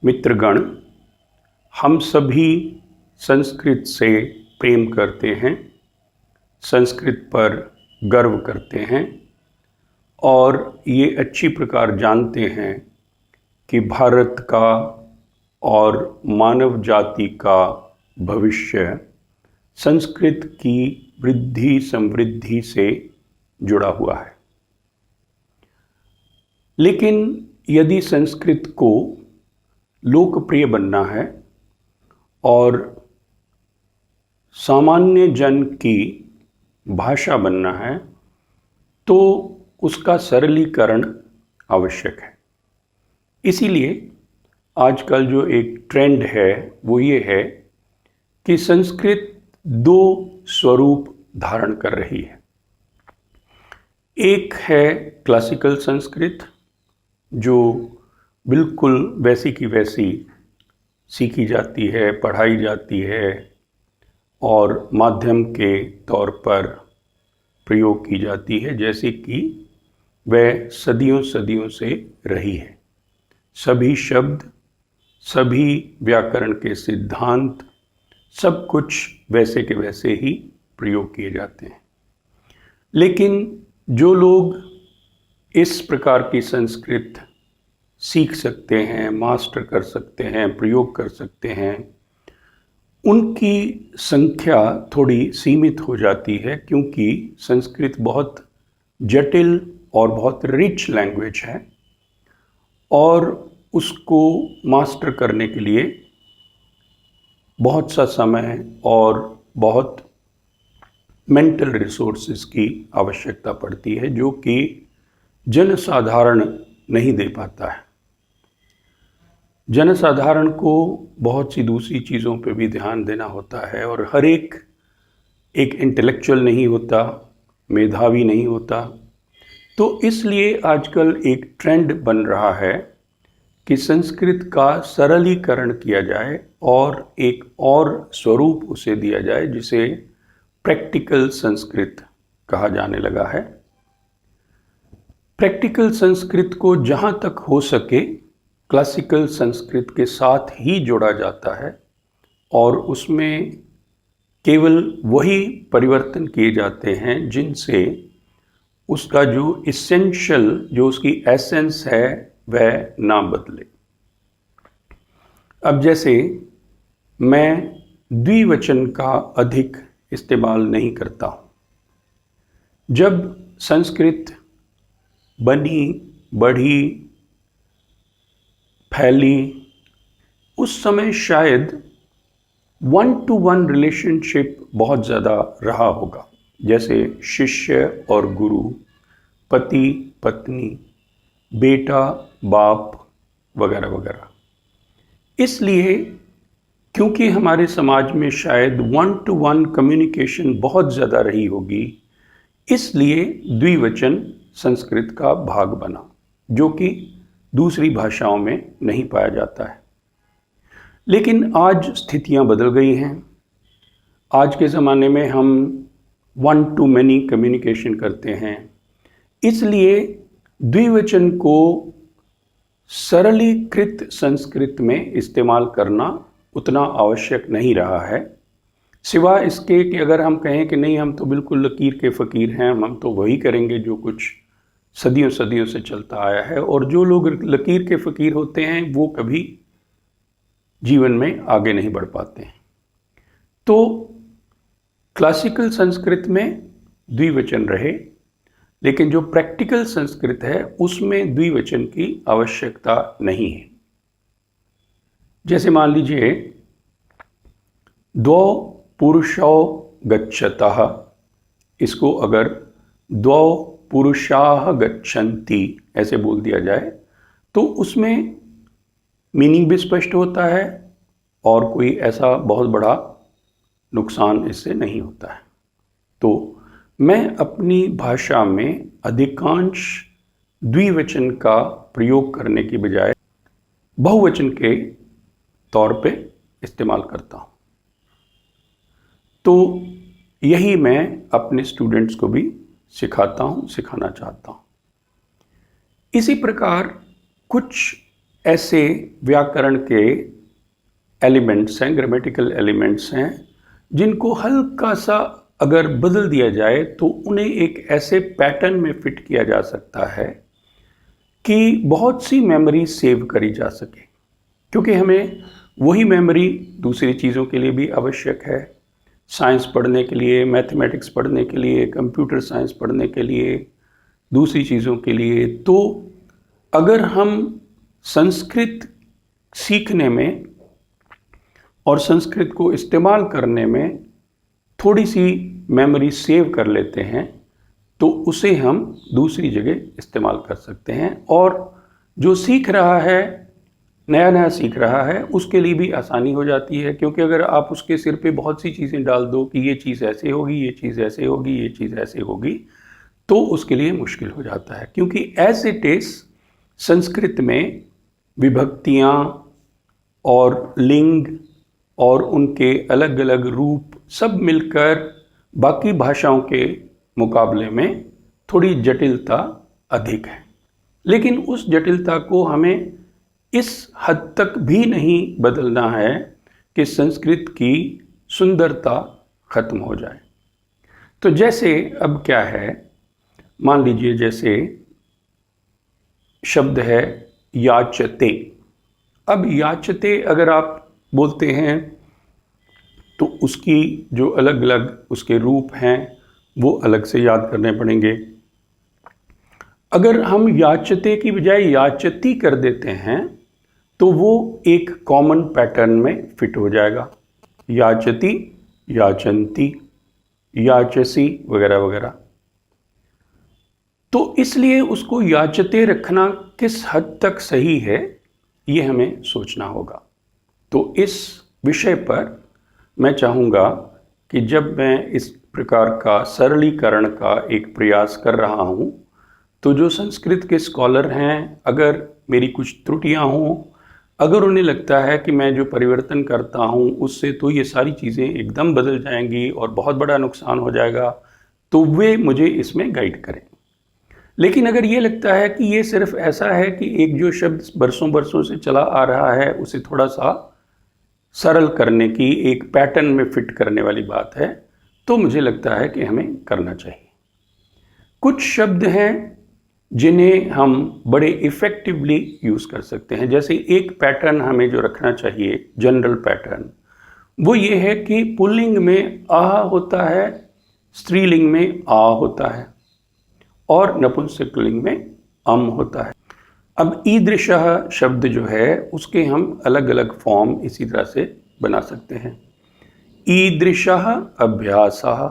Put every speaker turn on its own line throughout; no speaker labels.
मित्रगण, हम सभी संस्कृत से प्रेम करते हैं, संस्कृत पर गर्व करते हैं और ये अच्छी प्रकार जानते हैं कि भारत का और मानव जाति का भविष्य संस्कृत की वृद्धि समृद्धि से जुड़ा हुआ है। लेकिन यदि संस्कृत को लोकप्रिय बनना है और सामान्य जन की भाषा बनना है तो उसका सरलीकरण आवश्यक है। इसीलिए आजकल जो एक ट्रेंड है वो ये है कि संस्कृत दो स्वरूप धारण कर रही है। एक है क्लासिकल संस्कृत, जो बिल्कुल वैसी की वैसी सीखी जाती है, पढ़ाई जाती है और माध्यम के तौर पर प्रयोग की जाती है, जैसे कि वह सदियों सदियों से रही है। सभी शब्द, सभी व्याकरण के सिद्धांत, सब कुछ वैसे के वैसे ही प्रयोग किए जाते हैं। लेकिन जो लोग इस प्रकार की संस्कृत सीख सकते हैं, मास्टर कर सकते हैं, प्रयोग कर सकते हैं, उनकी संख्या थोड़ी सीमित हो जाती है, क्योंकि संस्कृत बहुत जटिल और बहुत रिच लैंग्वेज है और उसको मास्टर करने के लिए बहुत सा समय और बहुत मेंटल रिसोर्सेज की आवश्यकता पड़ती है, जो कि जनसाधारण नहीं दे पाता है। जनसाधारण को बहुत सी दूसरी चीज़ों पे भी ध्यान देना होता है और हर एक इंटेलेक्चुअल नहीं होता, मेधावी नहीं होता। तो इसलिए आजकल एक ट्रेंड बन रहा है कि संस्कृत का सरलीकरण किया जाए और एक और स्वरूप उसे दिया जाए, जिसे प्रैक्टिकल संस्कृत कहा जाने लगा है। प्रैक्टिकल संस्कृत को जहाँ तक हो सके क्लासिकल संस्कृत के साथ ही जोड़ा जाता है और उसमें केवल वही परिवर्तन किए जाते हैं जिनसे उसका जो इसेंशियल, जो उसकी एसेंस है, वह ना बदले। अब जैसे मैं द्विवचन का अधिक इस्तेमाल नहीं करता हूँ। जब संस्कृत बनी, बढ़ी, फैली, उस समय शायद 1-to-1 रिलेशनशिप बहुत ज़्यादा रहा होगा, जैसे शिष्य और गुरु, पति पत्नी, बेटा बाप वगैरह वगैरह। इसलिए क्योंकि हमारे समाज में शायद 1-to-1 कम्युनिकेशन बहुत ज़्यादा रही होगी, इसलिए द्विवचन संस्कृत का भाग बना, जो कि दूसरी भाषाओं में नहीं पाया जाता है। लेकिन आज स्थितियां बदल गई हैं। आज के ज़माने में हम 1-to-many कम्युनिकेशन करते हैं, इसलिए द्विवचन को सरलीकृत संस्कृत में इस्तेमाल करना उतना आवश्यक नहीं रहा है, सिवाय इसके कि अगर हम कहें कि नहीं, हम तो बिल्कुल लकीर के फ़कीर हैं, हम तो वही करेंगे जो कुछ सदियों सदियों से चलता आया है। और जो लोग लकीर के फ़कीर होते हैं वो कभी जीवन में आगे नहीं बढ़ पाते हैं। तो क्लासिकल संस्कृत में द्विवचन रहे, लेकिन जो प्रैक्टिकल संस्कृत है उसमें द्विवचन की आवश्यकता नहीं है। जैसे मान लीजिए, द्वौ पुरुषौ गच्छतः, इसको अगर द्वौ पुरुषाः गच्छन्ति ऐसे बोल दिया जाए तो उसमें मीनिंग भी स्पष्ट होता है और कोई ऐसा बहुत बड़ा नुकसान इससे नहीं होता है। तो मैं अपनी भाषा में अधिकांश द्विवचन का प्रयोग करने की बजाय बहुवचन के तौर पे इस्तेमाल करता हूँ। तो यही मैं अपने स्टूडेंट्स को भी सिखाता हूँ, सिखाना चाहता हूँ। इसी प्रकार कुछ ऐसे व्याकरण के एलिमेंट्स हैं, ग्रामेटिकल एलिमेंट्स हैं, जिनको हल्का सा अगर बदल दिया जाए तो उन्हें एक ऐसे पैटर्न में फिट किया जा सकता है कि बहुत सी मेमोरी सेव करी जा सके। क्योंकि हमें वही मेमोरी दूसरी चीज़ों के लिए भी आवश्यक है, साइंस पढ़ने के लिए, मैथमेटिक्स पढ़ने के लिए, कंप्यूटर साइंस पढ़ने के लिए, दूसरी चीज़ों के लिए। तो अगर हम संस्कृत सीखने में और संस्कृत को इस्तेमाल करने में थोड़ी सी मेमोरी सेव कर लेते हैं तो उसे हम दूसरी जगह इस्तेमाल कर सकते हैं, और जो सीख रहा है, नया नया सीख रहा है, उसके लिए भी आसानी हो जाती है। क्योंकि अगर आप उसके सिर पे बहुत सी चीज़ें डाल दो कि ये चीज़ ऐसे होगी, ये चीज़ ऐसे होगी, ये चीज़ ऐसे होगी, तो उसके लिए मुश्किल हो जाता है। क्योंकि एज इट इज़ संस्कृत में विभक्तियाँ और लिंग और उनके अलग अलग रूप सब मिलकर बाकी भाषाओं के मुकाबले में थोड़ी जटिलता अधिक है। लेकिन उस जटिलता को हमें इस हद तक भी नहीं बदलना है कि संस्कृत की सुंदरता खत्म हो जाए। तो जैसे अब क्या है, मान लीजिए जैसे शब्द है याचते। अब याचते अगर आप बोलते हैं तो उसकी जो अलग अलग उसके रूप हैं वो अलग से याद करने पड़ेंगे। अगर हम याचते की बजाय याचती कर देते हैं तो वो एक कॉमन पैटर्न में फिट हो जाएगा, याचती, याचंती, याचसी वगैरह वगैरह। तो इसलिए उसको याचते रखना किस हद तक सही है ये हमें सोचना होगा। तो इस विषय पर मैं चाहूँगा कि जब मैं इस प्रकार का सरलीकरण का एक प्रयास कर रहा हूँ तो जो संस्कृत के स्कॉलर हैं, अगर मेरी कुछ त्रुटियाँ हों, अगर उन्हें लगता है कि मैं जो परिवर्तन करता हूँ उससे तो ये सारी चीज़ें एकदम बदल जाएंगी और बहुत बड़ा नुकसान हो जाएगा, तो वे मुझे इसमें गाइड करें। लेकिन अगर ये लगता है कि ये सिर्फ ऐसा है कि एक जो शब्द बरसों बरसों से चला आ रहा है उसे थोड़ा सा सरल करने की एक पैटर्न में फिट करने वाली बात है, तो मुझे लगता है कि हमें करना चाहिए। कुछ शब्द हैं जिन्हें हम बड़े इफ़ेक्टिवली यूज़ कर सकते हैं। जैसे एक पैटर्न हमें जो रखना चाहिए, जनरल पैटर्न, वो ये है कि पुल्लिंग में आह होता है, स्त्रीलिंग में आ होता है और नपुंसकलिंग में अम होता है। अब ईदृशः शब्द जो है उसके हम अलग अलग फॉर्म इसी तरह से बना सकते हैं। ईदृशः अभ्यासः,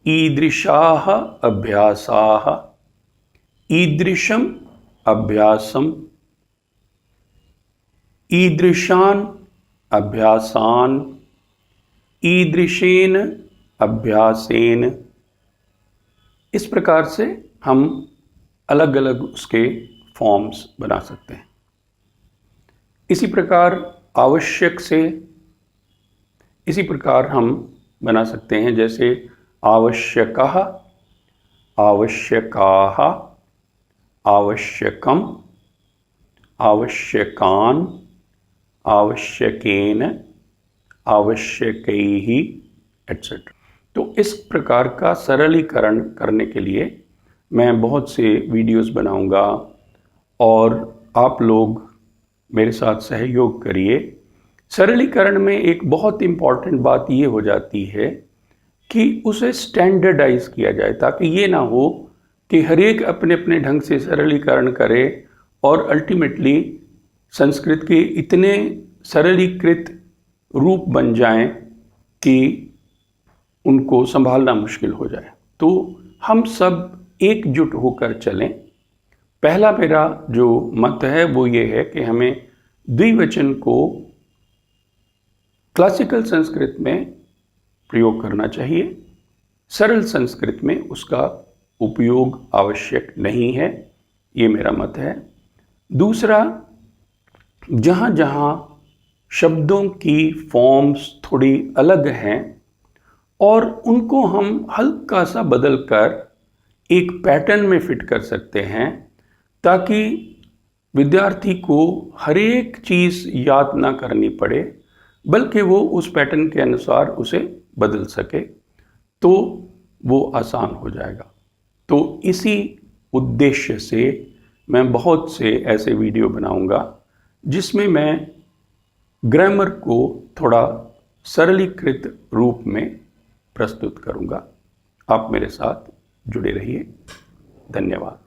ईदृशाः अभ्यासाः, ईदृशम् अभ्यासम्, ईदृशान् अभ्यासान्, ईदृशेन अभ्यासेन। इस प्रकार से हम अलग अलग उसके फॉर्म्स बना सकते हैं। इसी प्रकार आवश्यक से इसी प्रकार हम बना सकते हैं, जैसे आवश्यकः, आवश्यकाः, आवश्यकम्, आवश्यकान्, आवश्यकेन, आवश्यकैः एटसेट्रा। तो इस प्रकार का सरलीकरण करने के लिए मैं बहुत से वीडियोस बनाऊंगा और आप लोग मेरे साथ सहयोग करिए। सरलीकरण में एक बहुत इम्पॉर्टेंट बात ये हो जाती है कि उसे स्टैंडर्डाइज किया जाए, ताकि ये ना हो कि हर एक अपने अपने ढंग से सरलीकरण करे और अल्टीमेटली संस्कृत के इतने सरलीकृत रूप बन जाएं कि उनको संभालना मुश्किल हो जाए। तो हम सब एकजुट होकर चलें। पहला मेरा जो मत है वो ये है कि हमें द्विवचन को क्लासिकल संस्कृत में प्रयोग करना चाहिए, सरल संस्कृत में उसका उपयोग आवश्यक नहीं है, ये मेरा मत है। दूसरा, जहाँ जहाँ शब्दों की फॉर्म्स थोड़ी अलग हैं और उनको हम हल्का सा बदल कर एक पैटर्न में फिट कर सकते हैं, ताकि विद्यार्थी को हर एक चीज़ याद ना करनी पड़े, बल्कि वो उस पैटर्न के अनुसार उसे बदल सके, तो वो आसान हो जाएगा। तो इसी उद्देश्य से मैं बहुत से ऐसे वीडियो बनाऊंगा जिसमें मैं ग्रामर को थोड़ा सरलीकृत रूप में प्रस्तुत करूंगा। आप मेरे साथ जुड़े रहिए। धन्यवाद।